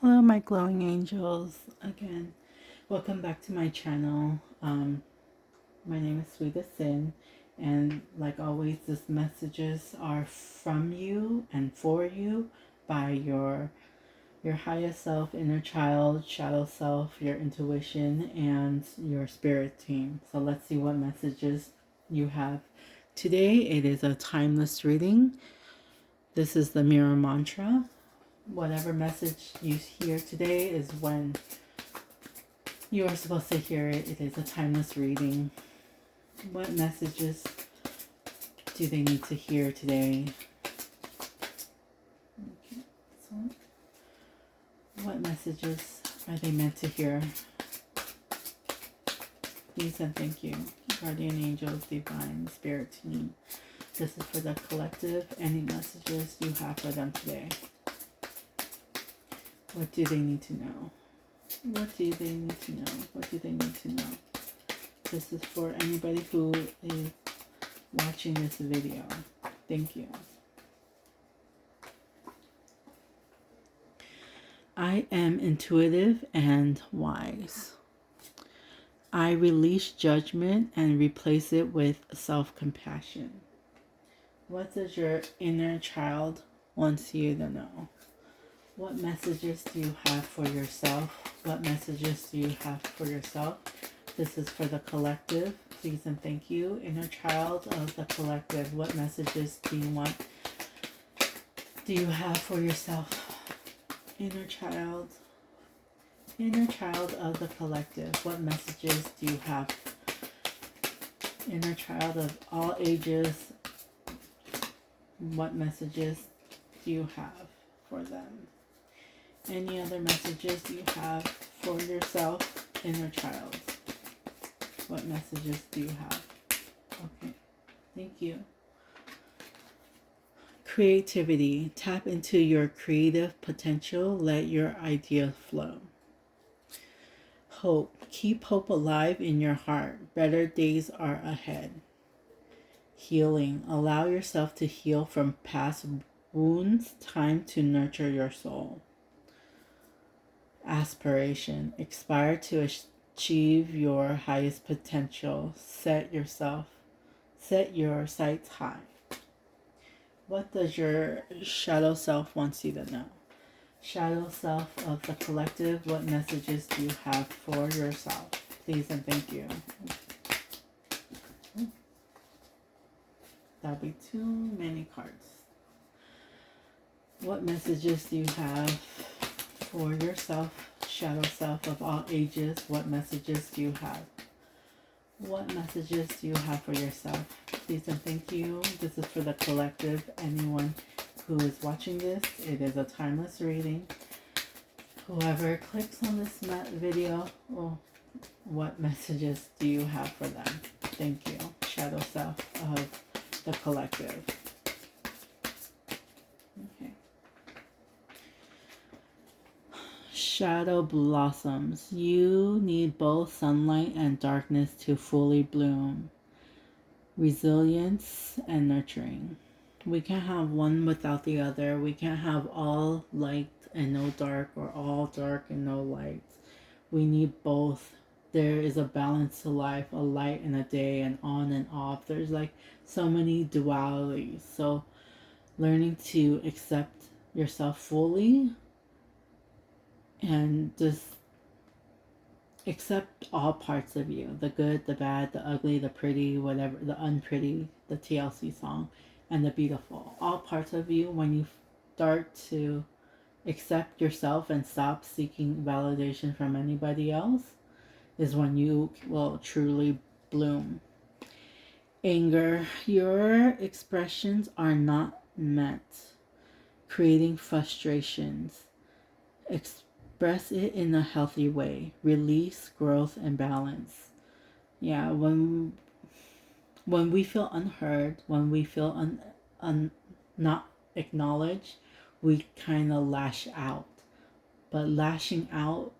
Hello, my glowing angels. Again, welcome back to my channel. My name is Sweetest Sin, and like always, these messages are from you and for you by your highest self, inner child, shadow self, your intuition, and your spirit team. So let's see what messages you have today. It is a timeless reading. This is the mirror mantra. Whatever message you hear today is when you are supposed to hear it. It is a timeless reading. What messages do they need to hear today? Okay, so what messages are they meant to hear? Please and thank you. Guardian angels, divine, spirit team. This is for the collective. Any messages you have for them today? What do they need to know? What do they need to know? What do they need to know? This is for anybody who is watching this video. Thank you. I am intuitive and wise. I release judgment and replace it with self-compassion. What does your inner child want you to know? What messages do you have for yourself? What messages do you have for yourself? This is for the collective. Please and thank you. Inner child of the collective. What messages do you have for yourself? Inner child. Inner child of the collective. What messages do you have? Inner child of all ages. What messages do you have for them? Any other messages you have for yourself, inner child? What messages do you have? Okay, thank you. Creativity. Tap into your creative potential. Let your ideas flow. Hope. Keep hope alive in your heart. Better days are ahead. Healing. Allow yourself to heal from past wounds. Time to nurture your soul. Aspiration. Aspire to achieve your highest potential. Set your sights high. What does your shadow self want you to know? Shadow self of the collective, what messages do you have for yourself? Please and thank you. That'll be too many cards. What messages do you have for yourself, shadow self of all ages? What messages do you have? What messages do you have for yourself? Please and thank you. This is for the collective. Anyone who is watching this, it is a timeless reading. Whoever clicks on this video, well, what messages do you have for them? Thank you. Shadow self of the collective. Okay. Shadow blossoms. You need both sunlight and darkness to fully bloom. Resilience and nurturing. We can't have one without the other. We can't have all light and no dark, or all dark and no light. We need both. There is a balance to life, a light and a day, and on and off. There's like so many dualities. So learning to accept yourself fully and just accept all parts of you, the good, the bad, the ugly, the pretty, whatever, the unpretty, the TLC song, and the beautiful. All parts of you. When you start to accept yourself and stop seeking validation from anybody else, is when you will truly bloom. Anger. Your expressions are not meant. Creating frustrations. Express it in a healthy way. Release, growth, and balance. Yeah, when we feel unheard, when we feel not acknowledged, we kind of lash out. But lashing out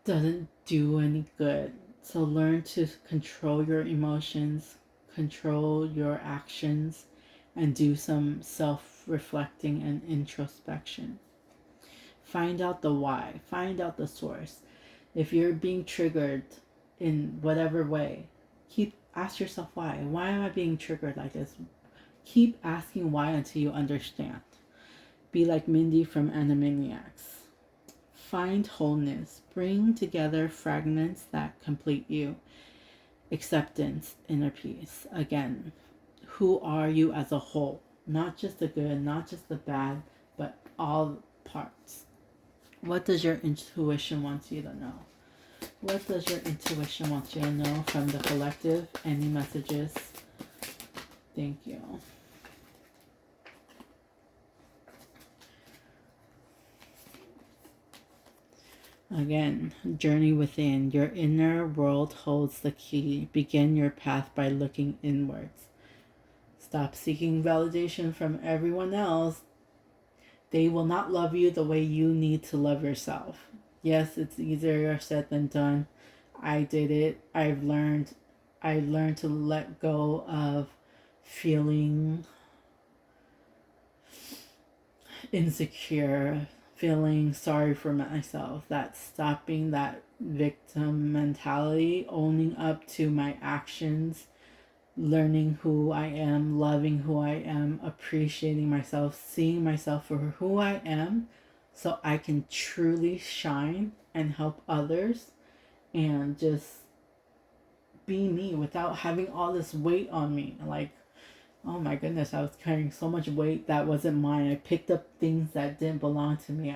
doesn't do any good. So learn to control your emotions, control your actions, and do some self-reflecting and introspection. Find out the why. Find out the source. If you're being triggered in whatever way, ask yourself why. Why am I being triggered like this? Keep asking why until you understand. Be like Mindy from Animaniacs. Find wholeness. Bring together fragments that complete you. Acceptance, inner peace. Again, who are you as a whole? Not just the good, not just the bad, but all parts. What does your intuition want you to know? What does your intuition want you to know from the collective? Any messages? Thank you. Again, journey within. Your inner world holds the key. Begin your path by looking inwards. Stop seeking validation from everyone else. They will not love you the way you need to love yourself. Yes, it's easier said than done. I did it. I learned to let go of feeling insecure, feeling sorry for myself. That's stopping that victim mentality, owning up to my actions, learning who I am, loving who I am, appreciating myself, seeing myself for who I am so I can truly shine and help others and just be me without having all this weight on me. Like, oh my goodness, I was carrying so much weight that wasn't mine. I picked up things that didn't belong to me.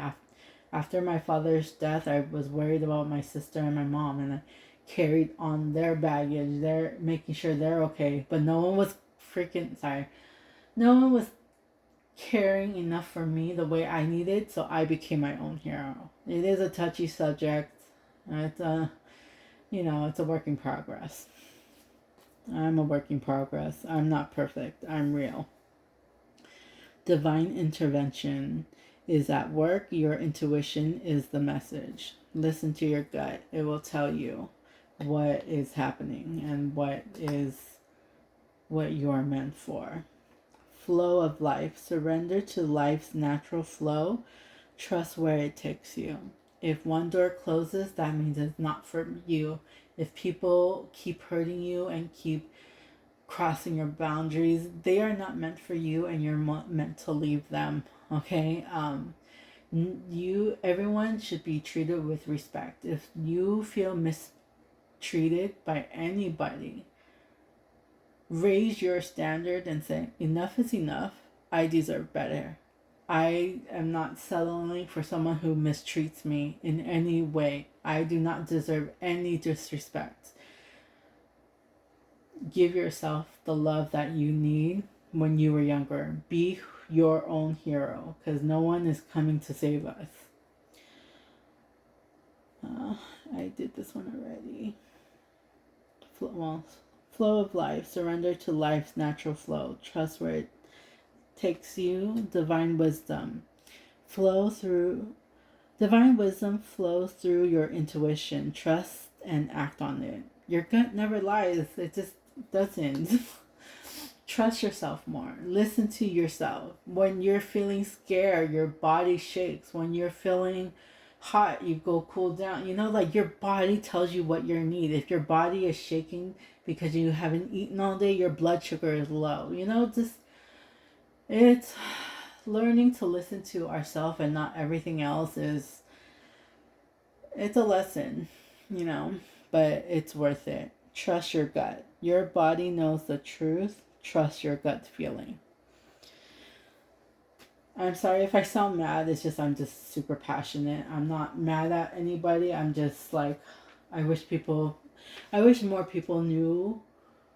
After my father's death, I was worried about my sister and my mom, and I carried on their baggage. They're making sure they're okay, but no one was no one was caring enough for me the way I needed, so I became my own hero. It is a touchy subject. It's it's a work in progress. I'm a work in progress. I'm not perfect. I'm real. Divine intervention is at work. Your intuition is the message. Listen to your gut. It will tell you what is happening and what you are meant for. Flow of life. Surrender to life's natural flow. Trust where it takes you. If one door closes, that means it's not for you. If people keep hurting you and keep crossing your boundaries, they are not meant for you, and you're meant to leave them. Okay? Everyone should be treated with respect. If you feel mistreated by anybody, raise your standard and say, enough is enough. I deserve better. I am not settling for someone who mistreats me in any way. I do not deserve any disrespect. Give yourself the love that you need when you were younger. Be your own hero, because no one is coming to save us. I did this one already. Flow of life. Surrender to life's natural flow. Trust where it takes you. Divine wisdom flows through your intuition. Trust and act on it. Your gut never lies. It just doesn't. Trust yourself more. Listen to yourself. When you're feeling scared, your body shakes. When you're feeling hot, you go cool down. Like your body tells you what you need. If your body is shaking because you haven't eaten all day, your blood sugar is low. It's learning to listen to ourselves and not everything else it's a lesson, but it's worth it. Trust your gut. Your body knows the truth. Trust your gut feeling. I'm sorry if I sound mad. It's just I'm just super passionate. I'm not mad at anybody. I'm just like, I wish more people knew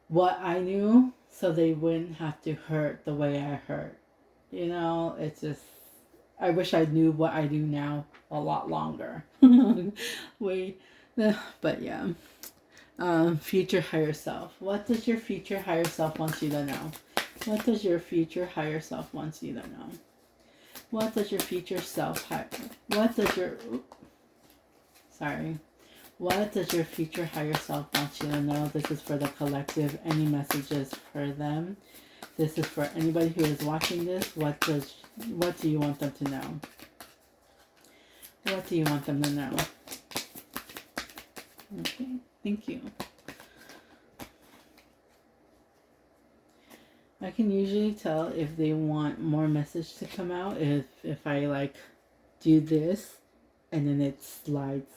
what I knew so they wouldn't have to hurt the way I hurt. It's just, I wish I knew what I do now a lot longer. But yeah. Future higher self. What does your future higher self want you to know? What does your future higher self want you to know? What does your future self What does your future higher self want you to know? This is for the collective. Any messages for them? This is for anybody who is watching this. What do you want them to know? What do you want them to know? Okay, thank you. I can usually tell if they want more message to come out if I like do this and then it slides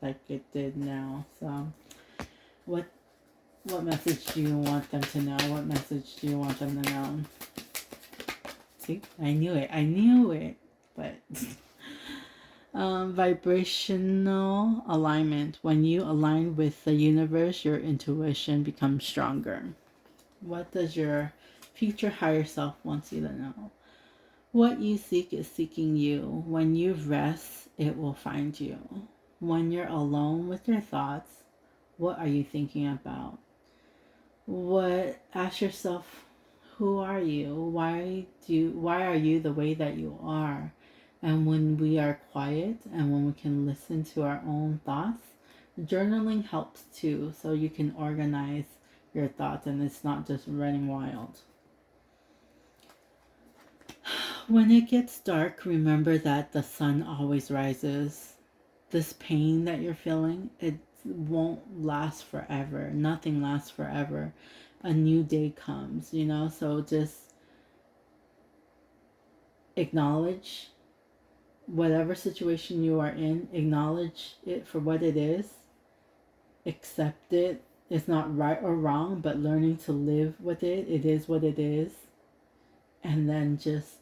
like it did now. So what message do you want them to know? What message do you want them to know? See, I knew it. But vibrational alignment. When you align with the universe, your intuition becomes stronger. What does your future higher self want you to know? What you seek is seeking you. When you rest, it will find you. When you're alone with your thoughts, what are you thinking about? Ask yourself, who are you? Why are you the way that you are? And when we are quiet and when we can listen to our own thoughts, journaling helps too, so you can organize your thoughts and it's not just running wild. When it gets dark, remember that the sun always rises. This pain that you're feeling, it won't last forever. Nothing lasts forever. A new day comes, so just acknowledge whatever situation you are in, acknowledge it for what it is, accept it. It's not right or wrong, but learning to live with it. It is what it is. And then just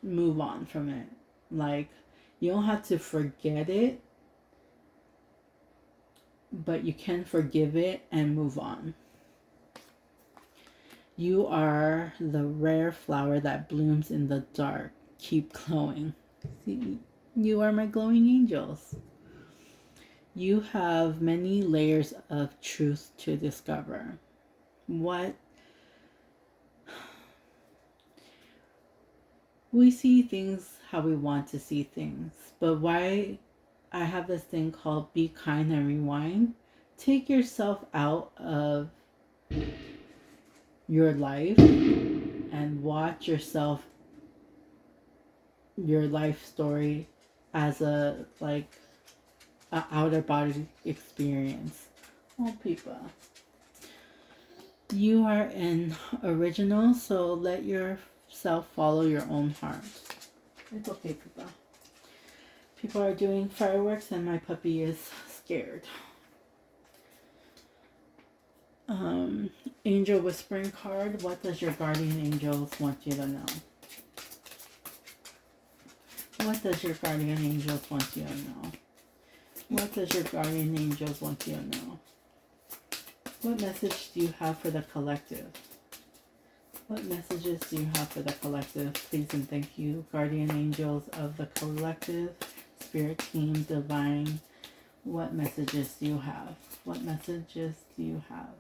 move on from it. Like, you don't have to forget it, but you can forgive it and move on. You are the rare flower that blooms in the dark. Keep glowing. See, you are my glowing angels. You have many layers of truth to discover. We see things how we want to see things, but why I have this thing called be kind and rewind. Take yourself out of your life and watch yourself, your life story as a outer body experience. Oh, people. You are an original, so let yourself follow your own heart. It's okay, people. People are doing fireworks and my puppy is scared. Angel whispering card. What does your guardian angels want you to know? What does your guardian angels want you to know? What does your guardian angels want you to know? What message do you have for the collective? What messages do you have for the collective? Please and thank you, guardian angels of the collective, spirit team, divine. What messages do you have? What messages do you have?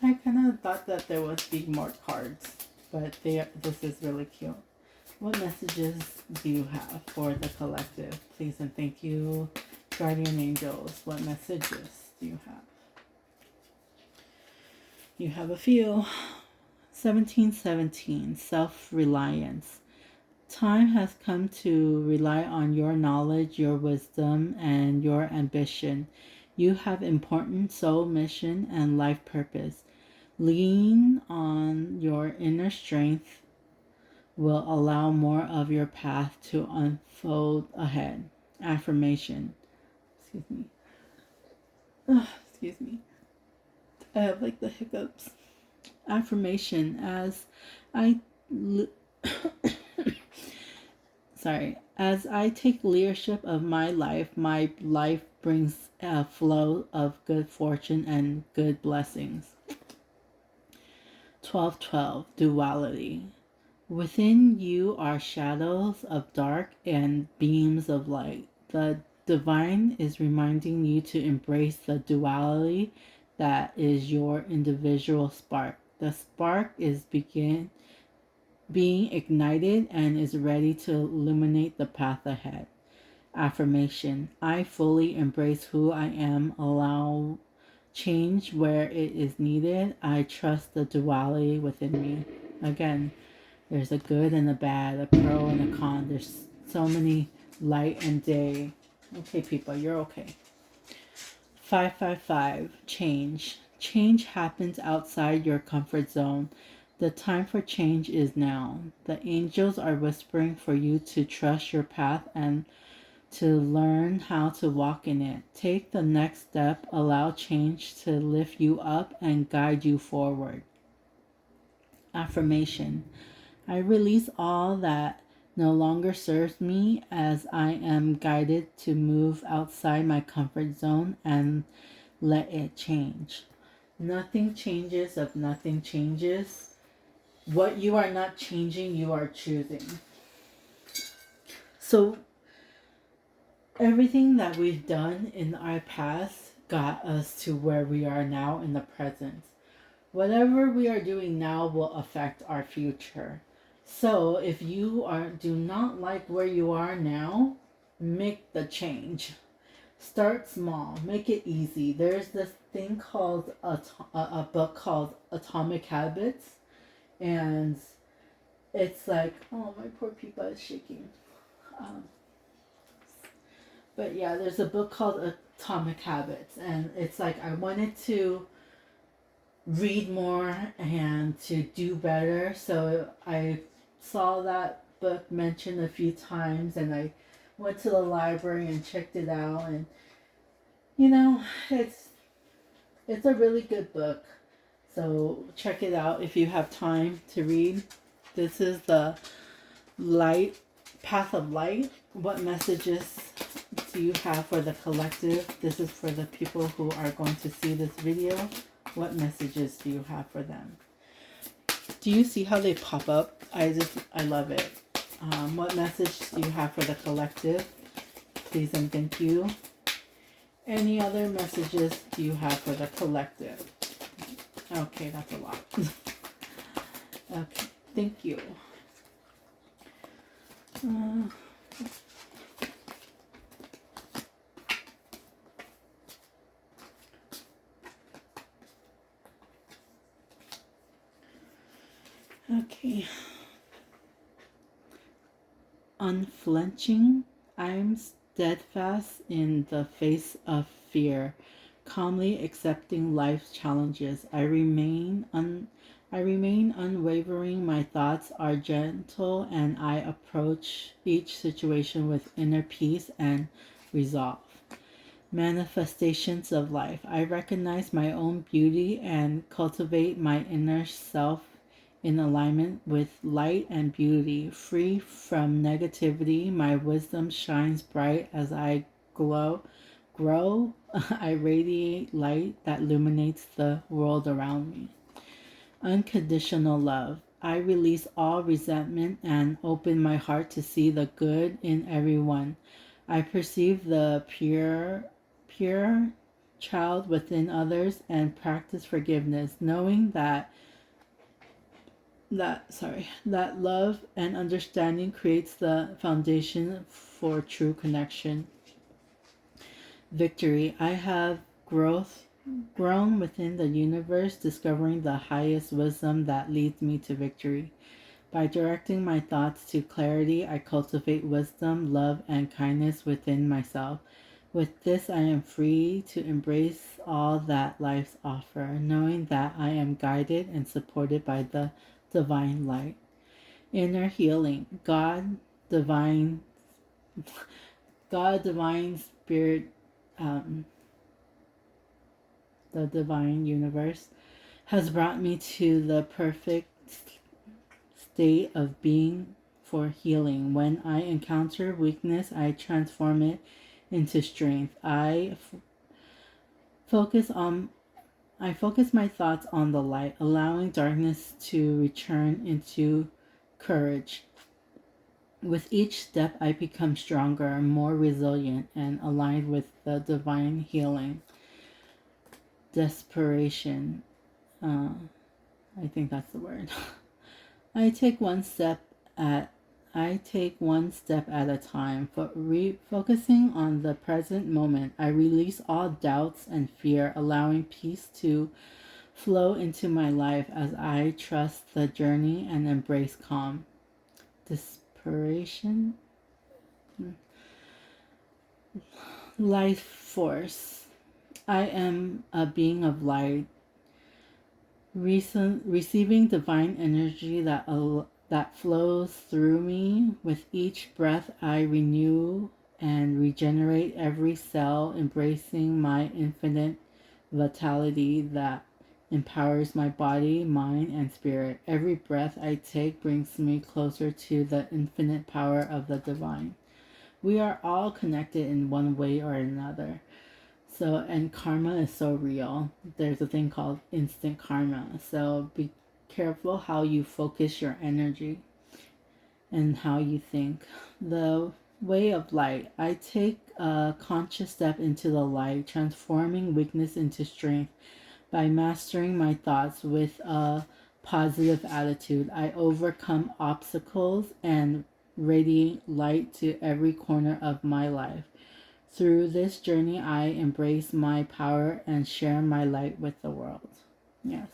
I kind of thought that there would be more cards, but this is really cute. What messages do you have for the collective? Please and thank you, guardian angels. What messages do you have? You have a few. 1717, self-reliance. Time has come to rely on your knowledge, your wisdom, and your ambition. You have important soul mission and life purpose. Lean on your inner strength will allow more of your path to unfold ahead. Affirmation. Excuse me. Excuse me. I have like the hiccups. Affirmation. As I take leadership of my life brings a flow of good fortune and good blessings. 12:12, duality. Within you are shadows of dark and beams of light. The divine is reminding you to embrace the duality that is your individual spark. The spark is being ignited and is ready to illuminate the path ahead. Affirmation. I fully embrace who I am, allow change where it is needed. I trust the duality within me. Again, There's a good and a bad, a pro and a con. There's so many light and day. Okay, people, you're okay. 555. Change. Change happens outside your comfort zone. The time for change is now. The angels are whispering for you to trust your path and to learn how to walk in it. Take the next step. Allow change to lift you up and guide you forward. Affirmation. I release all that no longer serves me as I am guided to move outside my comfort zone and let it change. Nothing changes if nothing changes. What you are not changing, you are choosing. So, everything that we've done in our past got us to where we are now in the present. Whatever we are doing now will affect our future. So, if you do not like where you are now, make the change. Start small. Make it easy. There's this thing called a book called Atomic Habits, and it's like, oh, my poor Peepa is shaking. But yeah, there's a book called Atomic Habits, and it's like I wanted to read more and to do better, so I saw that book mentioned a few times, and I went to the library and checked it out, and it's a really good book. So check it out if you have time to read. This is the path of light. What messages do you have for the collective? This is for the people who are going to see this video. What messages do you have for them? Do you see how they pop up? I love it. What message do you have for the collective? Please and thank you. Any other messages do you have for the collective? Okay, that's a lot. Okay, thank you. Okay. Unflinching, I'm steadfast in the face of fear, calmly accepting life's challenges. I remain unwavering. My thoughts are gentle, and I approach each situation with inner peace and resolve. Manifestations of life. I recognize my own beauty and cultivate my inner self in alignment with light and beauty. Free from negativity, my wisdom shines bright as I grow. I radiate light that illuminates the world around me. Unconditional love. I release all resentment and open my heart to see the good in everyone. I perceive the pure child within others and practice forgiveness, knowing that love and understanding creates the foundation for true connection. Victory. I have grown within the universe, discovering the highest wisdom that leads me to victory. By directing my thoughts to clarity, I cultivate wisdom, love, and kindness within myself. With this, I am free to embrace all that life's offer, knowing that I am guided and supported by the divine light. Inner healing. Divine spirit, the divine universe, has brought me to the perfect state of being for healing. When I encounter weakness, I transform it into strength. I focus my thoughts on the light, allowing darkness to return into courage. With each step, I become stronger, more resilient, and aligned with the divine healing. Desperation. I think that's the word. I take one step at a time. Focusing on the present moment, I release all doubts and fear, allowing peace to flow into my life as I trust the journey and embrace calm. Desperation? Life force. I am a being of light, receiving divine energy that flows through me. With each breath, I renew and regenerate every cell, embracing my infinite vitality that empowers my body, mind, and spirit. Every breath I take brings me closer to the infinite power of the divine. We are all connected in one way or another. So, and karma is so real. There's a thing called instant karma. So, be careful how you focus your energy and how you think. The way of light. I take a conscious step into the light, transforming weakness into strength by mastering my thoughts with a positive attitude. I overcome obstacles and radiate light to every corner of my life. Through this journey, I embrace my power and share my light with the world. Yes.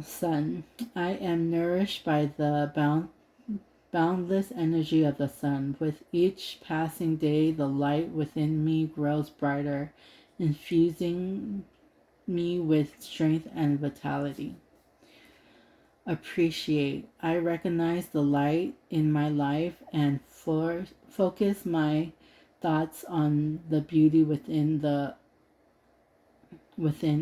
Sun. I am nourished by the boundless energy of the sun. With each passing day, the light within me grows brighter, infusing me with strength and vitality. Appreciate. I recognize the light in my life and focus my thoughts on the beauty within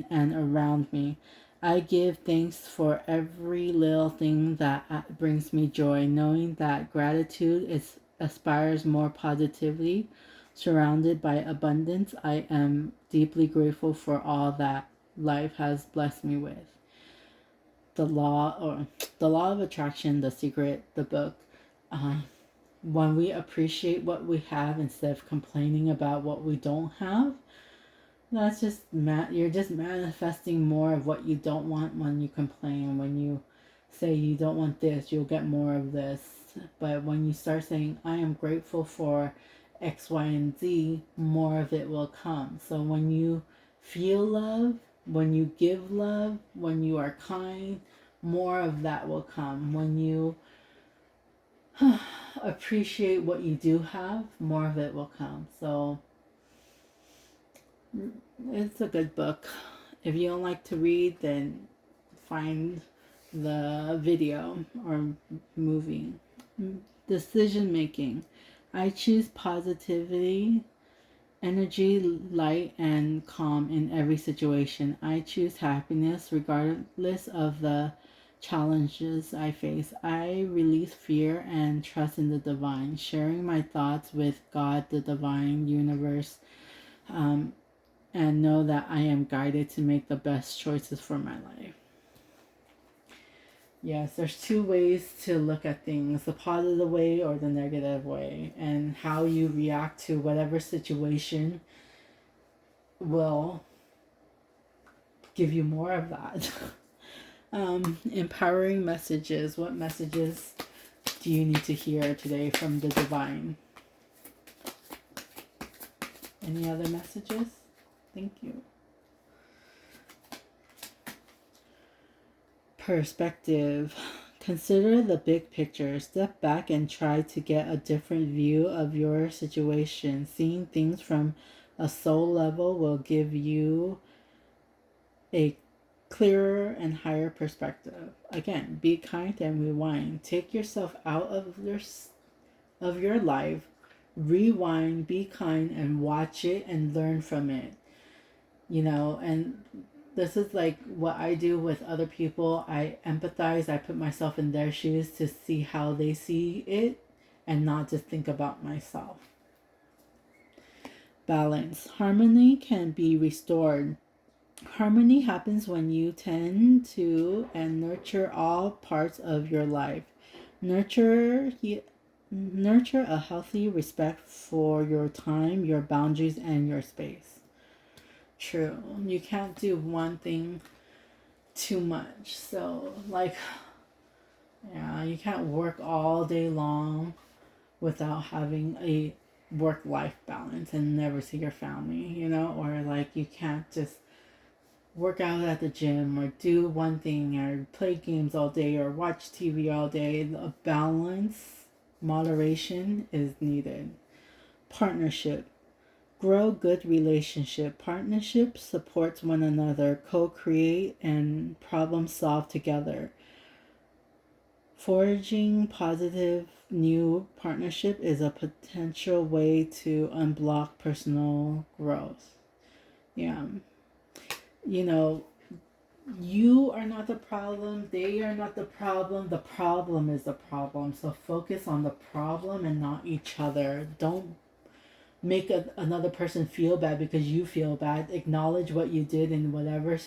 and around me. I give thanks for every little thing that brings me joy, knowing that gratitude aspires more positively. Surrounded by abundance, I am deeply grateful for all that life has blessed me with. The law of attraction, The Secret, the book. When we appreciate what we have instead of complaining about what we don't have, that's just you're just manifesting more of what you don't want. When you complain, when you say you don't want this, you'll get more of this. But when you start saying, I am grateful for X, Y, and Z, more of it will come. So when you feel love, when you give love, when you are kind, more of that will come. When you appreciate what you do have, more of it will come. So it's a good book. If you don't like to read, then find the video or movie. Decision making. I choose positivity, energy, light, and calm in every situation. I choose happiness regardless of the challenges I face. I release fear and trust in the divine, sharing my thoughts with God, the divine universe, and know that I am guided to make the best choices for my life. Yes, there's two ways to look at things, the positive way or the negative way, and how you react to whatever situation will give you more of that. Empowering messages. What messages do you need to hear today from the divine? Any other messages? Thank you. Perspective. Consider the big picture. Step back and try to get a different view of your situation. Seeing things from a soul level will give you a clearer and higher perspective. Again, be kind and rewind. Take yourself out of your life. Rewind, be kind, and watch it and learn from it. And this is like what I do with other people. I empathize. I put myself in their shoes to see how they see it and not just think about myself. Balance. Harmony can be restored. Harmony happens when you tend to and nurture all parts of your life. Nurture a healthy respect for your time, your boundaries, and your space. True. You can't do one thing too much. So, you can't work all day long without having a work-life balance and never see your family, or you can't just work out at the gym or do one thing or play games all day or watch TV all day. A balance, moderation is needed. Partnership. Grow good relationship. Partnership supports one another, co-create and problem solve together. Forging positive new partnership is a potential way to unblock personal growth. Yeah. You know, you are not the problem, they are not the problem is the problem. So focus on the problem and not each other. Don't make another person feel bad because you feel bad. Acknowledge what you did in whatever